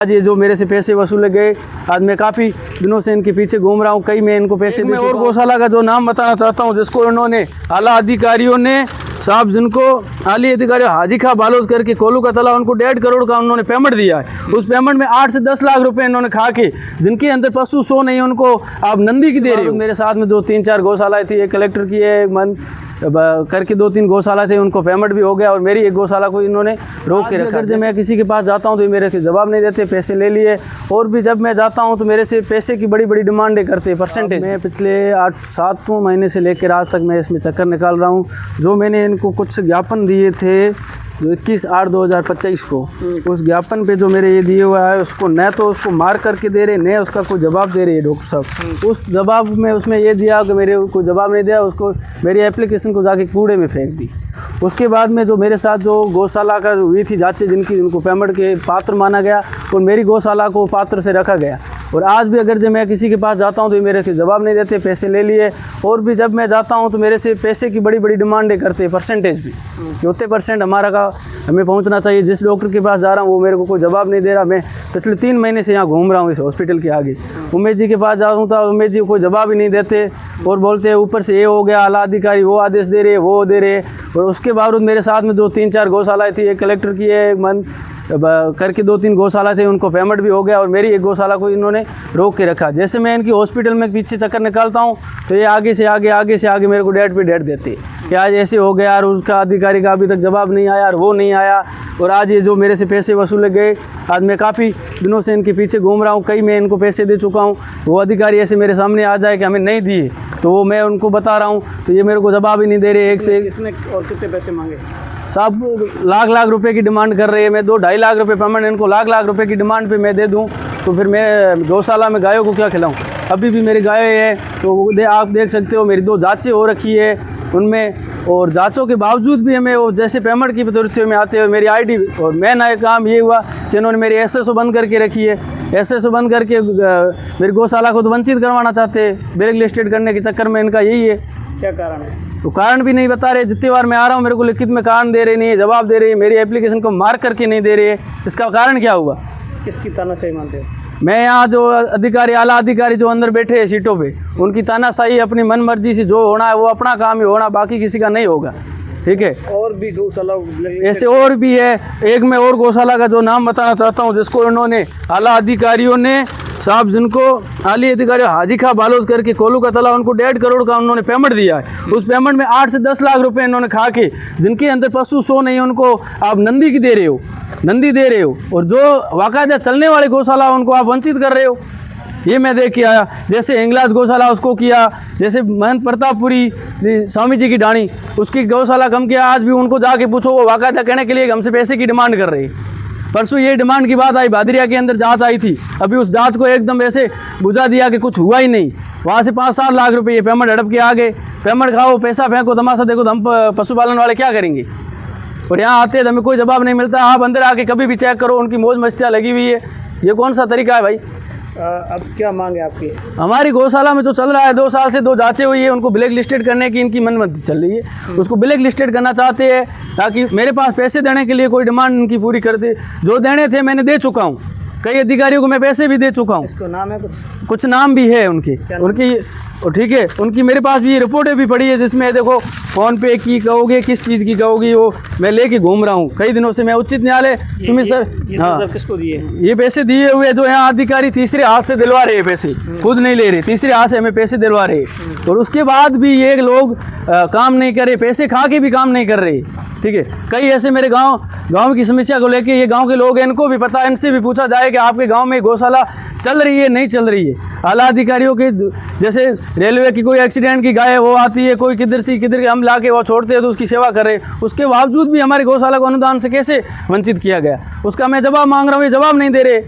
आज ये जो मेरे से पैसे वसूले गए, आज मैं काफ़ी दिनों से इनके पीछे घूम रहा हूँ, कई मैं इनको पैसे मैं और गौशाला का जो नाम बताना चाहता हूँ, जिसको इन्होंने आला अधिकारियों ने साहब जिनको आली अधिकारी हाजी खा बालोज करके कोलू का तला उनको 1.5 करोड़ का उन्होंने पेमेंट दिया है। उस पेमेंट में 8 से 10 लाख रुपए इन्होंने खा के, जिनके अंदर पशु 100 नहीं, उनको आप नंदी की दे रहे हो। मेरे साथ में 2-3-4 गौशालाएं थी, एक कलेक्टर की है, एक मन करके 2-3 गौशाला थे, उनको पेमेंट भी हो गया और मेरी एक गौशाला को इन्होंने रोक के रखा। जब मैं किसी के पास जाता हूँ तो मेरे से जवाब नहीं देते, पैसे ले लिए, और भी जब मैं जाता हूँ तो मेरे से पैसे की बड़ी बड़ी डिमांडें करते परसेंटेज। मैं पिछले 8-7 महीने से लेकर आज तक मैं इसमें चक्कर निकाल रहा हूँ। जो मैंने इनको कुछ ज्ञापन दिए थे जो 21/8/2025 को, उस ज्ञापन पे जो मेरे ये दिए हुआ है उसको न तो उसको मार करके दे रहे, न उसका कोई जवाब दे रहे हैं डॉक्टर साहब। उस जवाब में उसमें ये दिया कि मेरे को जवाब नहीं दिया, उसको मेरी एप्लीकेशन को जाके कूड़े में फेंक दी। उसके बाद में जो मेरे साथ जो गौशाला का हुई थी जांचें, जिनको पेमेंट के पात्र माना गया और मेरी गौशाला को पात्र से रखा गया। और आज भी अगर जब मैं किसी के पास जाता हूं तो मेरे से जवाब नहीं देते, पैसे ले लिए, और भी जब मैं जाता हूं तो मेरे से पैसे की बड़ी बड़ी डिमांडें करते हैं, परसेंटेज भी कि उतने परसेंट हमारा का हमें पहुंचना चाहिए। जिस डॉक्टर के पास जा रहा हूं वो मेरे को कोई जवाब नहीं दे रहा। मैं पिछले 3 महीने से यहाँ घूम रहा हूँ इस हॉस्पिटल के आगे। उमेश जी के पास जाऊँ तो उमेश जी कोई जवाब ही नहीं देते और बोलते हैं ऊपर से ये हो गया, आला अधिकारी वो आदेश दे रहे, वो दे रहे। और उसके बावजूद मेरे साथ में 2-3-4 गौशालाएँ थी, एक कलेक्टर की है, एक मन करके 2-3 गौशाला थे, उनको पेमेंट भी हो गया और मेरी एक गौशाला को इन्होंने रोक के रखा। जैसे मैं इनकी हॉस्पिटल में पीछे चक्कर निकालता हूँ तो ये आगे से आगे मेरे को डेट पे डेट देते कि आज ऐसे हो गया और उसका अधिकारी का अभी तक जवाब नहीं आया और वो नहीं आया। और आज ये जो मेरे से पैसे वसूले गए, आज मैं काफ़ी दिनों से इनके पीछे घूम रहा हूँ, कई मैं इनको पैसे दे चुका हूँ। वो अधिकारी ऐसे मेरे सामने आ जाए कि हमें नहीं दिए तो वो मैं उनको बता रहा हूँ तो ये मेरे को जवाब ही नहीं दे रहे। एक से एक किसने और कितने पैसे मांगे साहब, लाख रुपए की डिमांड कर रहे हैं। मैं 2-2.5 लाख रुपए पेमेंट इनको लाख रुपए की डिमांड पे मैं दे दूं तो फिर मैं गौशाला में गायों को क्या खिलाऊं। अभी भी मेरी गाय है तो आप देख सकते हो मेरी 2 जांचें हो रखी है उनमें, और जांचों के बावजूद भी हमें वो जैसे पेमेंट की प्रवृत्तियों में आते हुए मेरी आईडी, और मेन काम ये हुआ कि इन्होंने मेरी एसएसओ बंद करके रखी है। एसएसओ बंद करके मेरी गौशाला को तो वंचित करवाना चाहते हैं, ब्लैक लिस्टेड करने के चक्कर में इनका यही है। क्या कारण है? तो कारण भी नहीं बता रहे। जितनी बार मैं आ रहा हूँ मेरे को लिखित में कारण दे रहे नहीं है, जवाब दे रहे हैं, मेरी एप्लीकेशन को मार्क करके नहीं दे रहे हैं। इसका कारण क्या हुआ? किसकी तानाशाही मानते हो? मैं यहाँ जो अधिकारी, आला अधिकारी जो अंदर बैठे हैं सीटों पे, उनकी तानाशाही, अपनी मन मर्जी से जो होना है वो अपना काम ही होना, बाकी किसी का नहीं होगा। ठीक है, और भी गौशाला ऐसे और भी है। एक मैं और गौशाला का जो नाम बताना चाहता हूँ, जिसको इन्होंने आला अधिकारियों ने साहब जिनको आली अधिकारी हाजी खा बालोज करके कोलू का तला उनको 1.5 करोड़ का उन्होंने पेमेंट दिया है। उस पेमेंट में 8 से 10 लाख रुपए इन्होंने खा के, जिनके अंदर पशु 100 नहीं, उनको आप नंदी की दे रहे हो, नंदी दे रहे हो, और जो वाकायदा चलने वाले गौशाला उनको आप वंचित कर रहे हो। ये मैं देख के आया। जैसे हिंगलाज गौशाला उसको किया, जैसे महंत प्रतापपुरी स्वामी जी की डाणी उसकी गौशाला कम किया। आज भी उनको जाके पूछो, वो वाकायदा कहने के लिए हमसे पैसे की डिमांड कर रहे हैं। परसों ये डिमांड की बात आई, भादरिया के अंदर जांच आई थी, अभी उस जांच को एकदम ऐसे बुझा दिया कि कुछ हुआ ही नहीं। वहाँ से 5-7 लाख रुपए ये पेमेंट हड़प के आ गए। पेमेंट खाओ, पैसा फेंको, तमाशा देखो, तो हम पशुपालन वाले क्या करेंगे? और यहाँ आते हैं तो हमें कोई जवाब नहीं मिलता। आप अंदर आके कभी भी चेक करो, उनकी मौज मस्तियाँ लगी हुई है। ये कौन सा तरीका है भाई? अब क्या मांग है आपकी? हमारी गौशाला में जो चल रहा है, 2 साल से 2 जांचें हुई है, उनको ब्लैक लिस्टेड करने की इनकी मनमर्जी चल रही है। उसको ब्लैक लिस्टेड करना चाहते हैं ताकि मेरे पास पैसे देने के लिए कोई डिमांड इनकी पूरी कर दे। जो देने थे मैंने दे चुका हूँ, कई अधिकारियों को मैं पैसे भी दे चुका हूँ। इसको नाम है कुछ नाम भी है उनकी ठीक है, उनकी मेरे पास भी रिपोर्टें भी पड़ी है, जिसमें देखो फ़ोन पे की कहोगे, किस चीज़ की कहोगी, वो मैं लेके घूम रहा हूँ कई दिनों से। मैं उच्च न्यायालय सुमित सर, हाँ, किसको दिए? ये पैसे दिए हुए जो यहाँ अधिकारी तीसरे हाथ से दिलवा रहे हैं, पैसे खुद नहीं ले रहे, तीसरे हाथ से हमें पैसे दिलवा रहे। और उसके बाद भी ये लोग काम नहीं कर रहे, पैसे खा के भी काम नहीं कर रहे। ठीक है, कई ऐसे मेरे गांव की समस्या को लेके ये गांव के लोग हैं, इनको भी पता है, इनसे भी पूछा जाए कि आपके गांव में गौशाला चल रही है नहीं चल रही है। आला अधिकारियों के जैसे रेलवे की कोई एक्सीडेंट की गाय वो आती है, कोई किधर से किधर हम ला के वो छोड़ते हैं तो उसकी सेवा कर रहे, उसके बावजूद भी हमारी गौशाला को अनुदान से कैसे वंचित किया गया, उसका मैं जवाब मांग रहा हूँ, ये जवाब नहीं दे रहे।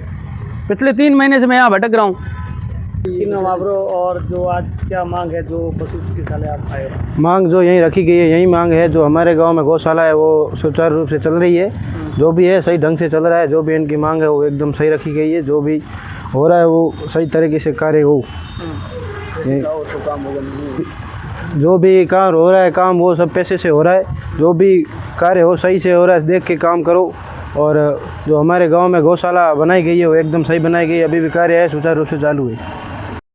पिछले 3 महीने से मैं यहाँ भटक रहा हूँ। और जो आज क्या मांग है, जो पशु चिकित्सालय आप आए हो? मांग जो यहीं रखी गई है, यही मांग है। जो हमारे गांव में गौशाला है वो सुचारू रूप से चल रही है, जो भी है सही ढंग से चल रहा है। जो भी इनकी मांग है वो एकदम सही रखी गई है, जो भी हो रहा है वो सही तरीके से कार्य हो। जो भी काम हो रहा है, काम वो सब पैसे से हो रहा है। जो भी कार्य हो सही से हो रहा है, देख के काम करो। और जो हमारे गांव में गौशाला बनाई गई है वो एकदम सही बनाई गई है, अभी भी कार्य है सुचारू रूप से चालू है।